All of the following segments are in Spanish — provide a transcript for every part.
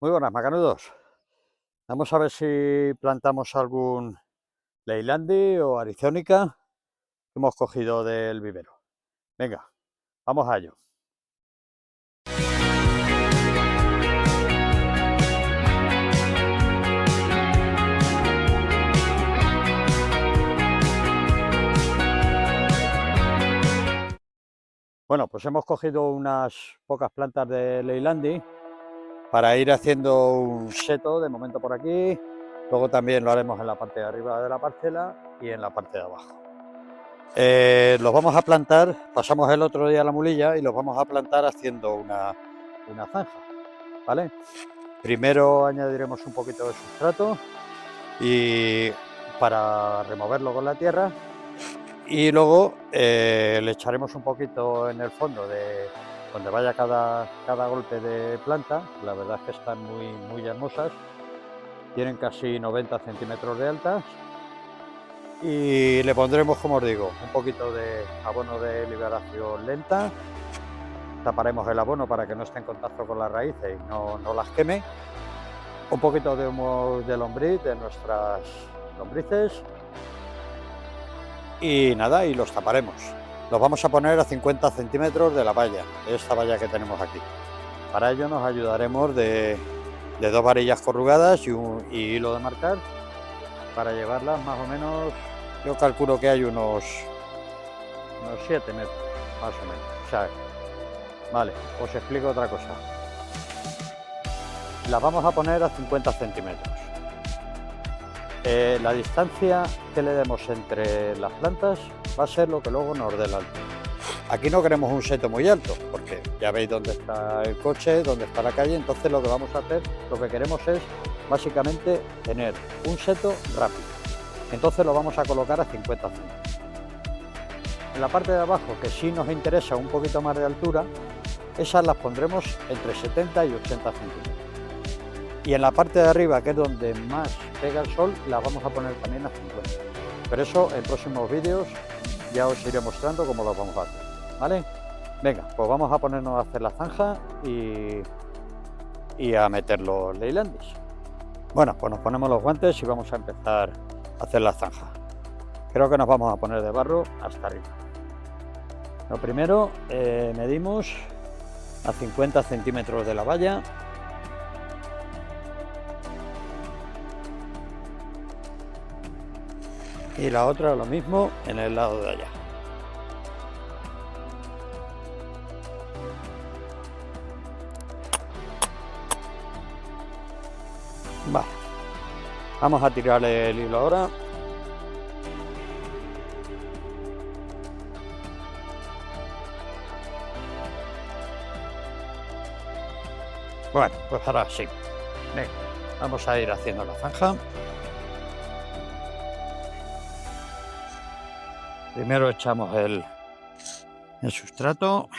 Muy buenas, macanudos. Vamos a ver si plantamos algún Leylandii o Arizónica que hemos cogido del vivero. Venga, vamos a ello. Bueno, pues hemos cogido unas pocas plantas de Leylandii para ir haciendo un seto de momento por aquí. Luego también lo haremos en la parte de arriba de la parcela y en la parte de abajo. Los vamos a plantar, pasamos el otro día la mulilla y los vamos a plantar haciendo una zanja, ¿vale? Primero añadiremos un poquito de sustrato y para removerlo con la tierra, y luego le echaremos un poquito en el fondo de donde vaya cada golpe de planta. La verdad es que están muy hermosas, tienen casi 90 centímetros de altas, y le pondremos, como os digo, un poquito de abono de liberación lenta. Taparemos el abono para que no esté en contacto con las raíces y no las queme. Un poquito de humo de lombriz, de nuestras lombrices, y nada, y los taparemos. Los vamos a poner a 50 centímetros de la valla, de esta valla que tenemos aquí. Para ello nos ayudaremos de 2 varillas corrugadas y hilo de marcar para llevarlas más o menos. Yo calculo que hay unos 7 metros, más o menos. O sea, vale, os explico otra cosa. Las vamos a poner a 50 centímetros. La distancia que le demos entre las plantas va a ser lo que luego nos dé el alto. Aquí no queremos un seto muy alto, porque ya veis dónde está el coche, dónde está la calle. Entonces lo que vamos a hacer, lo que queremos es básicamente tener un seto rápido. Entonces lo vamos a colocar a 50 centímetros. En la parte de abajo, que sí nos interesa un poquito más de altura, esas las pondremos entre 70 y 80 centímetros. Y en la parte de arriba, que es donde más pega el sol, las vamos a poner también a 50. Pero eso en próximos vídeos ya os iré mostrando cómo lo vamos a hacer, ¿vale? Venga, pues vamos a ponernos a hacer la zanja y a meter los Leylandis. Bueno, pues nos ponemos los guantes y vamos a empezar a hacer la zanja. Creo que nos vamos a poner de barro hasta arriba. Lo primero, medimos a 50 centímetros de la valla. Y la otra lo mismo en el lado de allá. Vale, vamos a tirarle el hilo ahora. Bueno, pues ahora sí. Venga, vamos a ir haciendo la zanja. Primero echamos el sustrato.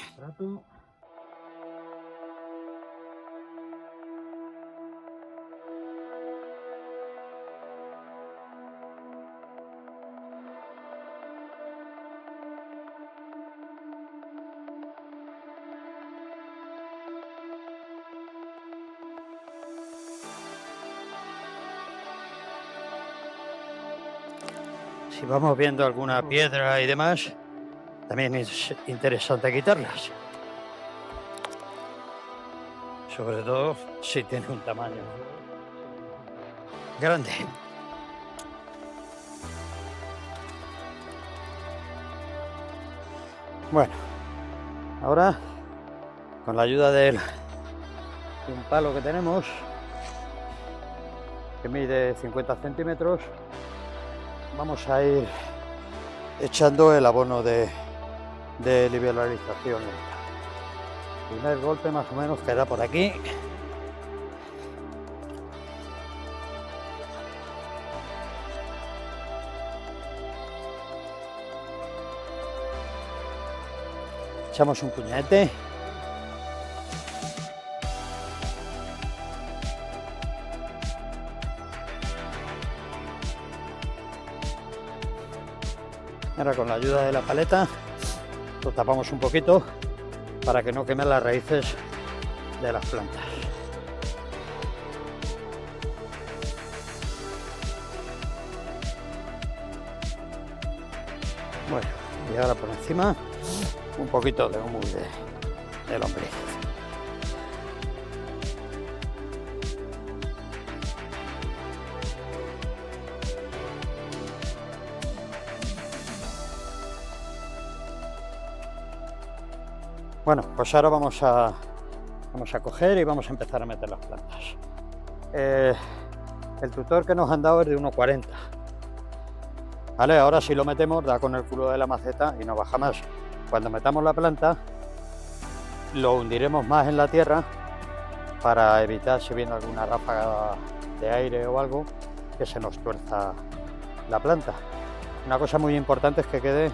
Si vamos viendo alguna piedra y demás, también es interesante quitarlas. Sobre todo si tiene un tamaño grande. Bueno, ahora con la ayuda de un palo que tenemos, que mide 50 centímetros, vamos a ir echando el abono de liberalización lenta. El primer golpe más o menos queda por aquí. Echamos un puñete. Ahora con la ayuda de la paleta lo tapamos un poquito para que no quemen las raíces de las plantas. Bueno, y ahora por encima un poquito de humus de lombriz. Bueno, pues ahora vamos a coger y vamos a empezar a meter las plantas. El tutor que nos han dado es de 1,40. Vale, ahora si lo metemos da con el culo de la maceta y no baja más. Cuando metamos la planta lo hundiremos más en la tierra para evitar, si viene alguna ráfaga de aire o algo, que se nos tuerza la planta. Una cosa muy importante es que quede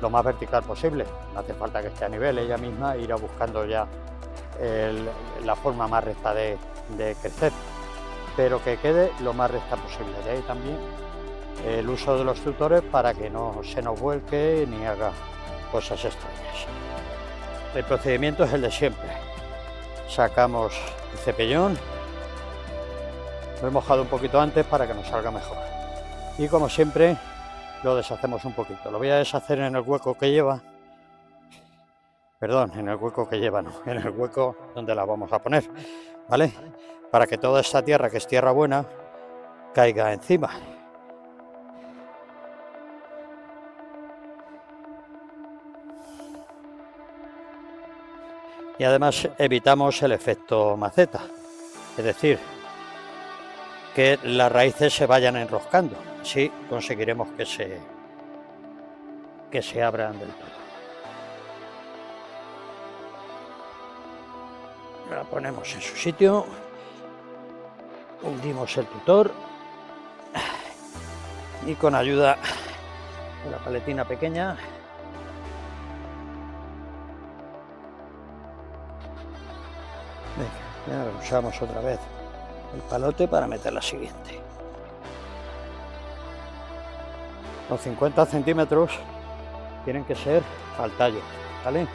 lo más vertical posible. No hace falta que esté a nivel, ella misma irá buscando ya la forma más recta de crecer, pero que quede lo más recta posible. De ahí también el uso de los tutores para que no se nos vuelque ni haga cosas extrañas. El procedimiento es el de siempre. Sacamos el cepillón, lo he mojado un poquito antes para que nos salga mejor y como siempre lo deshacemos un poquito. Lo voy a deshacer en el hueco que lleva, perdón, en el hueco que lleva, no, en el hueco donde la vamos a poner, ¿vale? Para que toda esta tierra, que es tierra buena, caiga encima. Y además evitamos el efecto maceta, es decir, que las raíces se vayan enroscando, así conseguiremos que se abran del todo. La ponemos en su sitio, hundimos el tutor y con ayuda de la paletina pequeña venga, ya usamos otra vez el palote para meter la siguiente. Los 50 centímetros tienen que ser al tallo, ¿vale?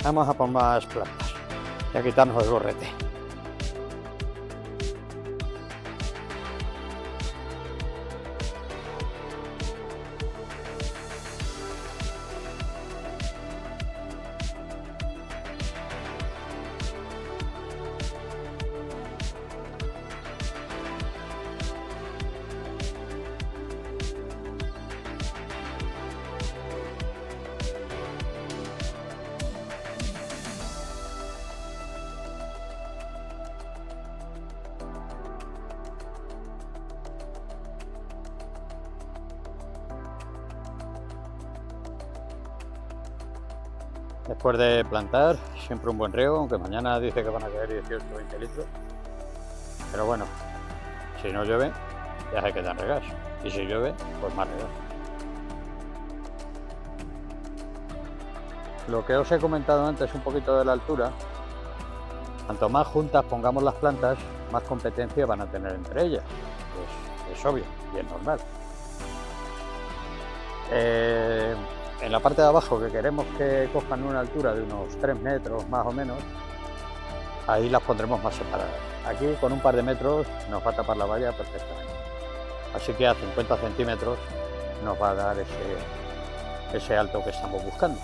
Vamos a poner más plantas y a quitarnos el gorrete. Después de plantar, siempre un buen riego, aunque mañana dice que van a caer 18 o 20 litros. Pero bueno, si no llueve, ya se quedan regados. Y si llueve, pues más regados. Lo que os he comentado antes un poquito de la altura, cuanto más juntas pongamos las plantas, más competencia van a tener entre ellas. Es obvio y es normal. En la parte de abajo, que queremos que cojan una altura de unos 3 metros más o menos, ahí las pondremos más separadas. Aquí con un par de metros nos va a tapar la valla perfectamente. Así que a 50 centímetros nos va a dar ese alto que estamos buscando.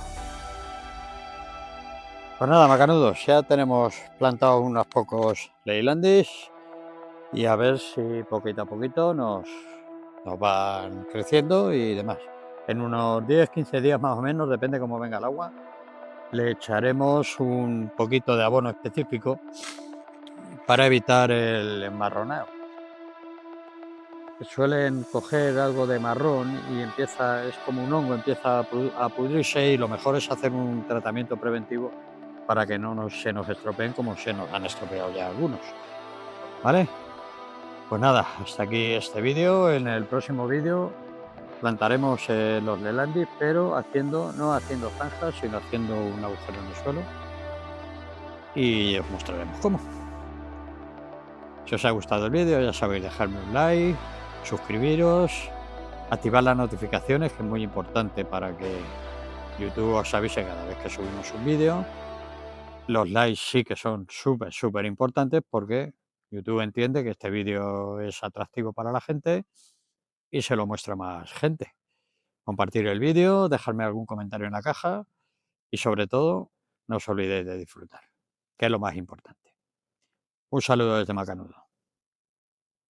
Pues nada, macanudos, ya tenemos plantados unos pocos leylandis y a ver si poquito a poquito nos van creciendo y demás. En unos 10-15 días más o menos, depende cómo venga el agua, le echaremos un poquito de abono específico para evitar el enmarroneo. Suelen coger algo de marrón y es como un hongo, empieza a pudrirse, y lo mejor es hacer un tratamiento preventivo para que no se nos estropeen como se nos han estropeado ya algunos. ¿Vale? Pues nada, hasta aquí este vídeo. En el próximo vídeo plantaremos los leylandis, pero no haciendo zanjas, sino haciendo un agujero en el suelo. y os mostraremos cómo. Si os ha gustado el vídeo, ya sabéis, dejarme un like, suscribiros, activar las notificaciones, que es muy importante para que YouTube os avise cada vez que subimos un vídeo. Los likes sí que son súper importantes porque YouTube entiende que este vídeo es atractivo para la gente y se lo muestra a más gente. Compartir el vídeo, dejarme algún comentario en la caja y sobre todo, no os olvidéis de disfrutar, que es lo más importante. Un saludo desde Macanudo.